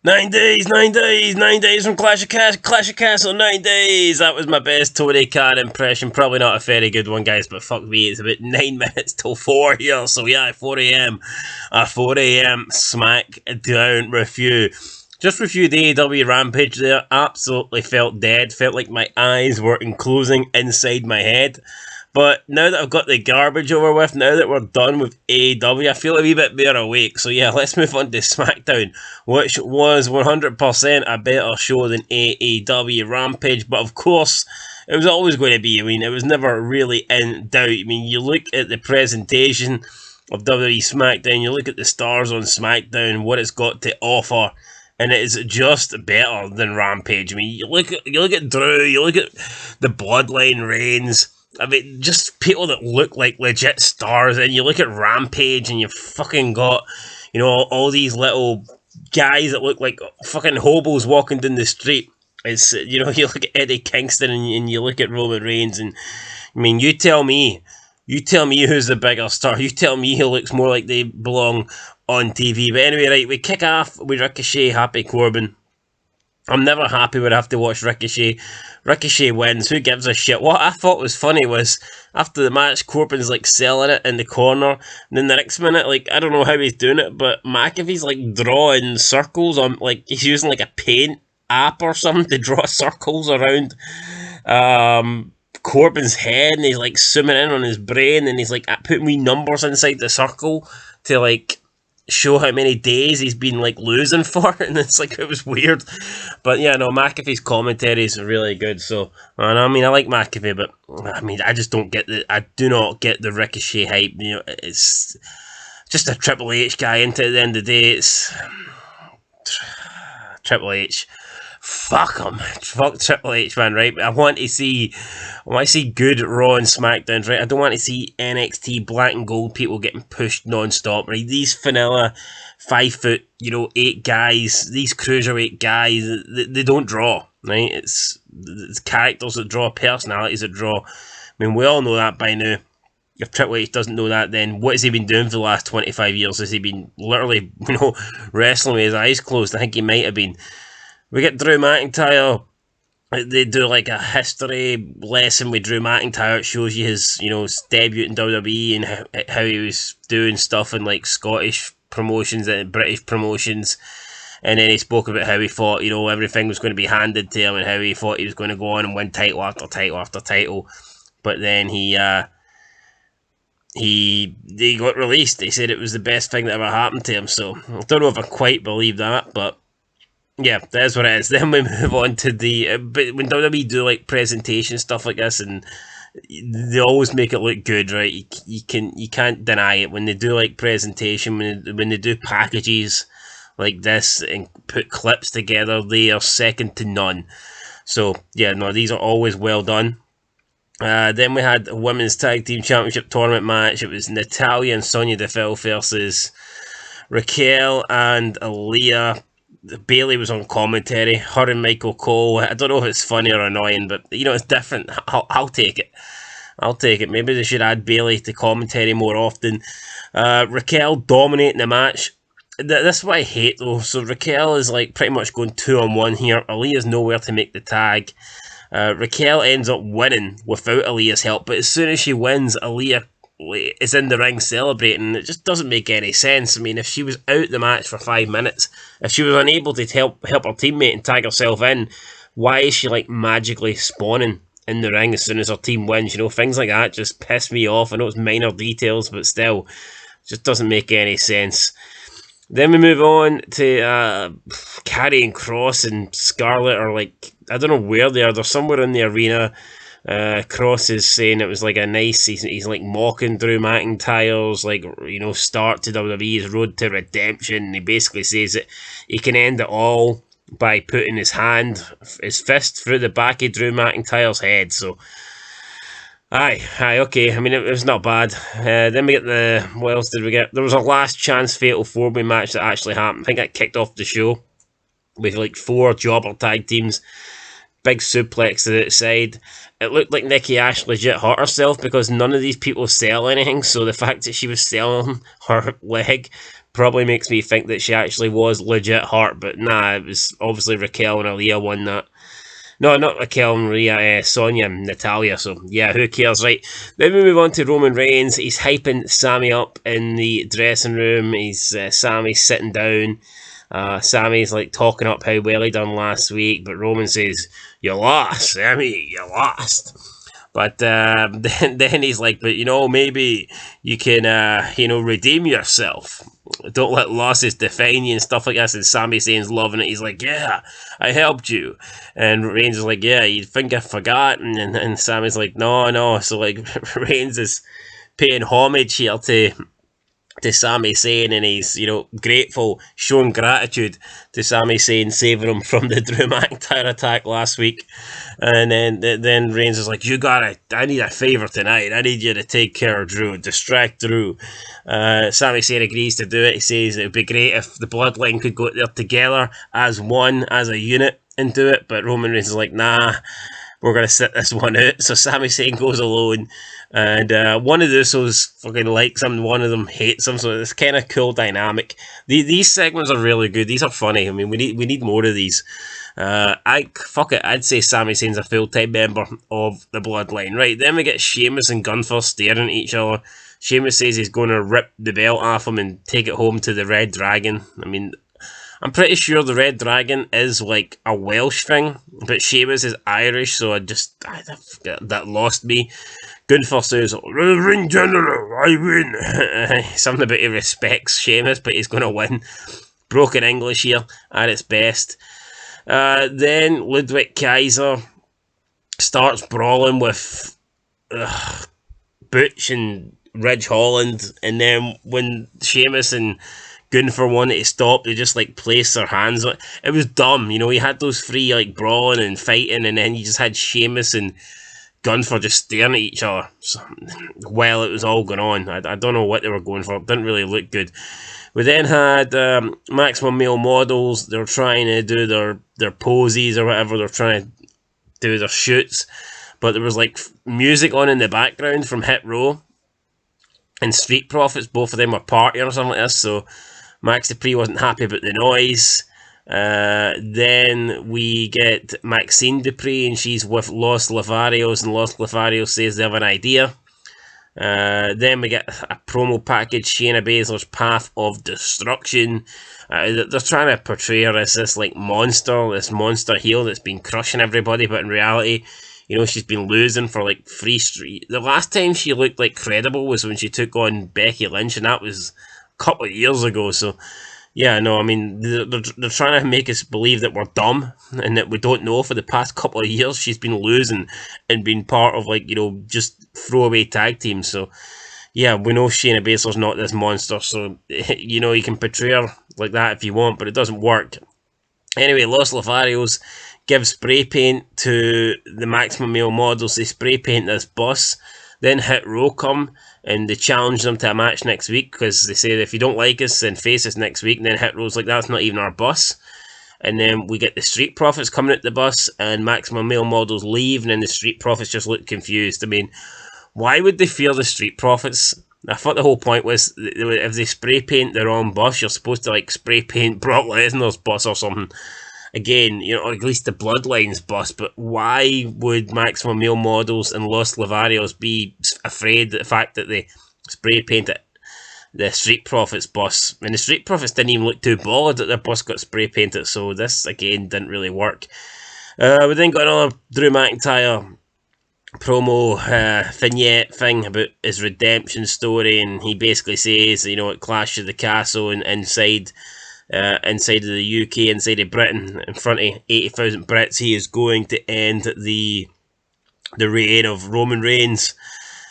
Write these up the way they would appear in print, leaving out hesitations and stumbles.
9 days, 9 days, 9 days from Clash of Castle, 9 days. That was my best Tony Khan impression. Probably not a very good one, guys, but fuck me, it's about 9 minutes till 4 here. So yeah, 4 a.m. A 4 a.m. Smackdown review. Just reviewed the AEW Rampage there. Absolutely felt dead. Felt like my eyes were enclosing inside my head. But now that I've got the garbage over with, now that we're done with AEW, I feel a wee bit more awake. So yeah, let's move on to SmackDown, which was 100% a better show than AEW Rampage. But of course, it was always going to be. I mean, it was never really in doubt. I mean, you look at the presentation of WWE SmackDown, you look at the stars on SmackDown, what it's got to offer, and it is just better than Rampage. I mean, you look at Drew, you look at the Bloodline Reigns. I mean, just people that look like legit stars, and you look at Rampage, and you've fucking got, you know, all these little guys that look like fucking hobos walking down the street. It's, you know, you look at Eddie Kingston, and you look at Roman Reigns, and I mean, you tell me who's the bigger star. You tell me who looks more like they belong on TV. But anyway, right, we kick off with Ricochet, Happy Corbin. I'm never happy when I have to watch Ricochet. Ricochet wins. Who gives a shit? What I thought was funny was after the match, Corbin's like selling it in the corner, and then the next minute, like, I don't know how he's doing it, but McAfee's like drawing circles on, like, he's using like a paint app or something to draw circles around Corbin's head, and he's like zooming in on his brain, and he's like putting wee numbers inside the circle to like show how many days he's been like losing for, and it's like, it was weird. But yeah, no, McAfee's commentary is really good. So, and I mean, I like McAfee, but I mean, I do not get the Ricochet hype. You know, it's just a Triple H guy. Into the end of the day, it's Triple H. Fuck him. Fuck Triple H, man, right? I want to see good Raw and SmackDowns, right? I don't want to see NXT black and gold people getting pushed non-stop, right? These vanilla 5 foot, 8 guys, these cruiserweight guys, they don't draw, right? It's characters that draw, personalities that draw. I mean, we all know that by now. If Triple H doesn't know that, then what has he been doing for the last 25 years? Has he been literally, wrestling with his eyes closed? I think he might have been. We get Drew McIntyre. They do like a history lesson with Drew McIntyre. It shows you his, his debut in WWE and how he was doing stuff in like Scottish promotions and British promotions. And then he spoke about how he thought, everything was going to be handed to him, and how he thought he was going to go on and win title after title after title. But then he got released. They said it was the best thing that ever happened to him. So I don't know if I quite believe that, but yeah, that's what it is. Then we move on to but when WWE do like presentation stuff like this, and they always make it look good, right? You can't deny it. When they do like presentation, when they do packages like this and put clips together, they are second to none. So yeah, no, these are always well done. Then we had a women's tag team championship tournament match. It was Natalya and Sonya Deville versus Raquel and Aaliyah. Bailey was on commentary. Her and Michael Cole. I don't know if it's funny or annoying, but it's different. I'll take it. I'll take it. Maybe they should add Bailey to commentary more often. Raquel dominating the match. This is what I hate though. So Raquel is like pretty much going 2-on-1 here. Aaliyah's nowhere to make the tag. Raquel ends up winning without Aaliyah's help, but as soon as she wins, Aaliyah is in the ring celebrating. It just doesn't make any sense. I mean, if she was out the match for 5 minutes, if she was unable to help her teammate and tag herself in, why is she like magically spawning in the ring as soon as her team wins? Things like that just piss me off. I know it's minor details, but still, it just doesn't make any sense. Then we move on to Karrion Kross and Scarlett are like, I don't know where they are. They're somewhere in the arena. Kross is saying it was like a nice, he's like mocking Drew McIntyre's like, start to WWE's road to redemption. He basically says that he can end it all by putting his fist through the back of Drew McIntyre's head. So, aye, okay. I mean, it was not bad. Then we get what else did we get? There was a last chance fatal 4-way match that actually happened. I think that kicked off the show with like 4 jobber tag teams. Big suplex to the outside. It looked like Nikki Ash legit hurt herself because none of these people sell anything. So the fact that she was selling her leg probably makes me think that she actually was legit hurt, but nah, it was obviously Raquel and Aaliyah won that. No, not Raquel and Maria, Sonya and Natalia, so yeah, who cares, right? Then we move on to Roman Reigns. He's hyping Sammy up in the dressing room. Sammy's sitting down. Sammy's like talking up how well he done last week, but Roman says, "You lost, Sammy, you lost." But then he's like, "But maybe you can, redeem yourself. Don't let losses define you," and stuff like this. And Sami Zayn's loving it. He's like, "Yeah, I helped you." And Reigns is like, "Yeah, you'd think I forgot." And Sami's like, No. So like Reigns is paying homage here to Sami Zayn, and he's grateful, showing gratitude to Sami Zayn saving him from the Drew McIntyre attack last week. And then Reigns is like, I need a favour tonight. I need you to take care of Drew, distract Drew. Sami Zayn agrees to do it. He says it would be great if the Bloodline could go there together as one, as a unit, and do it. But Roman Reigns is like, nah, we're going to sit this one out. So Sami Zayn goes alone. And one of the Usos fucking likes him, one of them hates him, so it's kind of cool dynamic. These segments are really good. These are funny. I mean, we need more of these. I'd say Sami Zayn's a full-time member of the Bloodline. Right, then we get Sheamus and Gunther staring at each other. Sheamus says he's going to rip the belt off him and take it home to the Red Dragon. I mean, I'm pretty sure the Red Dragon is like a Welsh thing, but Sheamus is Irish, so that lost me. Gunther says, "Ring General, I win." Something about he respects Sheamus, but he's going to win. Broken English here at its best. Then Ludwig Kaiser starts brawling with Butch and Ridge Holland, and then when Sheamus and Gunther wanted to stop, they just like placed their hands on it. It was dumb, he had those three like brawling and fighting, and then you just had Sheamus and Gunther just staring at each other while it was all going on. I don't know what they were going for. It didn't really look good. We then had Maximum Male Models. They were trying to do their poses or whatever. They're trying to do their shoots. But there was like music on in the background from Hit Row and Street Profits. Both of them were partying or something like this. So Max Dupree wasn't happy about the noise. Then we get Maxine Dupree, and she's with Los Lotharios, and Los Lotharios says they have an idea. Then we get a promo package, Shayna Baszler's Path of Destruction. They're trying to portray her as this like monster heel that's been crushing everybody, but in reality, she's been losing for like 3 straight. The last time she looked like credible was when she took on Becky Lynch, and that was a couple of years ago. So yeah, no, I mean, they're trying to make us believe that we're dumb and that we don't know. For the past couple of years, she's been losing and been part of, like, just throwaway tag teams. So, yeah, we know Shayna Baszler's not this monster. So, you can portray her like that if you want, but it doesn't work. Anyway, Los Lotharios give spray paint to the Maximum Male Models. They spray paint this bus. Then Hit Row come and they challenge them to a match next week because they say that if you don't like us, then face us next week. And then Hit Row's like, that's not even our bus. And then we get the Street Profits coming at the bus, and Maximum Male Models leave, and then the Street Profits just look confused. I mean, why would they fear the Street Profits? I thought the whole point was if they spray paint their own bus, you're supposed to like spray paint Brock Lesnar's bus or something. Again, or at least the Bloodline's bus, but why would Maximum Male Models and Los Lotharios be afraid of the fact that they spray painted the Street Profits bus? And the Street Profits didn't even look too bothered that their bus got spray painted, so this, again, didn't really work. We then got another Drew McIntyre promo vignette thing about his redemption story, and he basically says, it clashed at the castle and inside of the UK, inside of Britain, in front of 80,000 Brits, he is going to end the reign of Roman Reigns.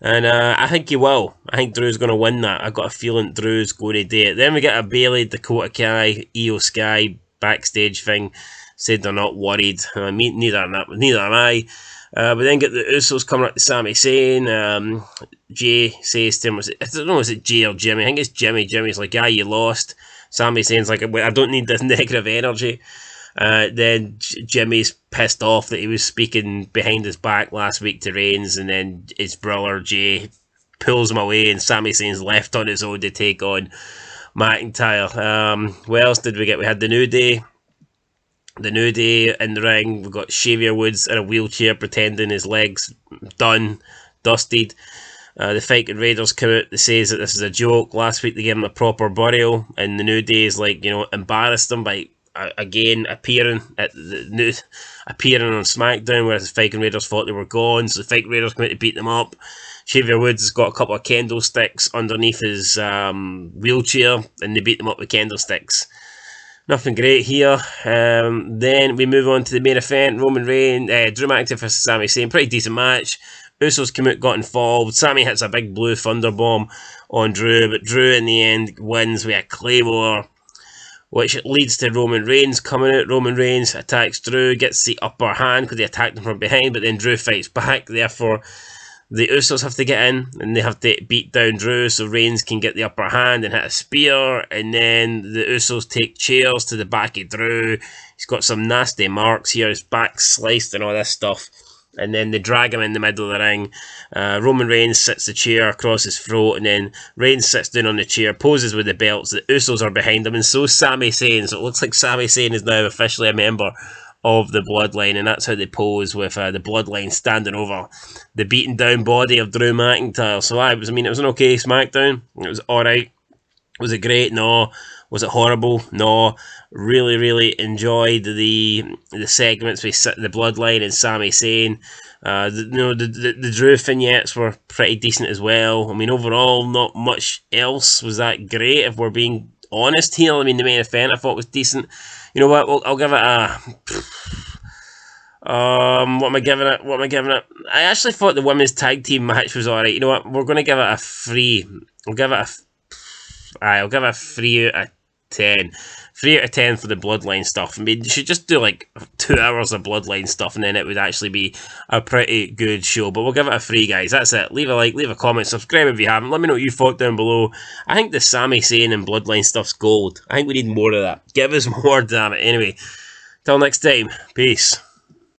And I think he will. I think Drew's going to win that. I've got a feeling Drew's going to do it. Then we get a Bayley, Dakota Kai, Io Sky backstage thing. Said they're not worried. Neither am I. We then get the Usos coming up to Sami Zayn. Jay says to him, I don't know, is it Jay or Jimmy? I think it's Jimmy. Jimmy's like, yeah, you lost. Sami Zayn's like, I don't need this negative energy. Then Jimmy's pissed off that he was speaking behind his back last week to Reigns, and then his brother Jay pulls him away, and Sami Zayn's left on his own to take on McIntyre. What else did we get? We had the New Day. The New Day in the ring. We got Xavier Woods in a wheelchair pretending his legs done, dusted. The Viking Raiders come out. They say that this is a joke. Last week they gave him a proper burial, and the New Day is like, embarrassed them by again appearing on SmackDown, whereas the Viking Raiders thought they were gone. So the Viking Raiders come out to beat them up. Xavier Woods has got a couple of candlesticks underneath his wheelchair, and they beat them up with candlesticks. Nothing great here. Then we move on to the main event. Roman Reigns, Drew McIntyre versus Sami Zayn. Pretty decent match. Usos come out, got involved. Sami hits a big blue thunderbomb on Drew, but Drew in the end wins with a Claymore, which leads to Roman Reigns coming out. Roman Reigns attacks Drew, gets the upper hand because he attacked him from behind, but then Drew fights back. Therefore, the Usos have to get in, and they have to beat down Drew so Reigns can get the upper hand and hit a spear, and then the Usos take chairs to the back of Drew. He's got some nasty marks here, his back sliced and all this stuff, and then they drag him in the middle of the ring. Roman Reigns sits the chair across his throat, and then Reigns sits down on the chair, poses with the belts. The Usos are behind him, and so is Sami Zayn, so it looks like Sami Zayn is now officially a member of the Bloodline, and that's how they pose, with the Bloodline standing over the beaten down body of Drew McIntyre. So it was an okay SmackDown. It was alright. Was it great? No. Was it horrible? No. Really, really enjoyed the segments with the Bloodline and Sami Zayn. The Drew vignettes were pretty decent as well. I mean, overall, not much else was that great, if we're being honest here. I mean, the main event I thought was decent. You know what? I'll give it a. What am I giving it? I actually thought the women's tag team match was alright. You know what? We're going to give it a 3. I'll give it a 3 out of 10. 3 out of 10 for the Bloodline stuff. I mean, you should just do like 2 hours of Bloodline stuff, and then it would actually be a pretty good show. But we'll give it a 3, guys. That's it. Leave a like, leave a comment, subscribe if you haven't. Let me know what you thought down below. I think the Sami Zayn and Bloodline stuff's gold. I think we need more of that. Give us more, damn it. Anyway, till next time. Peace.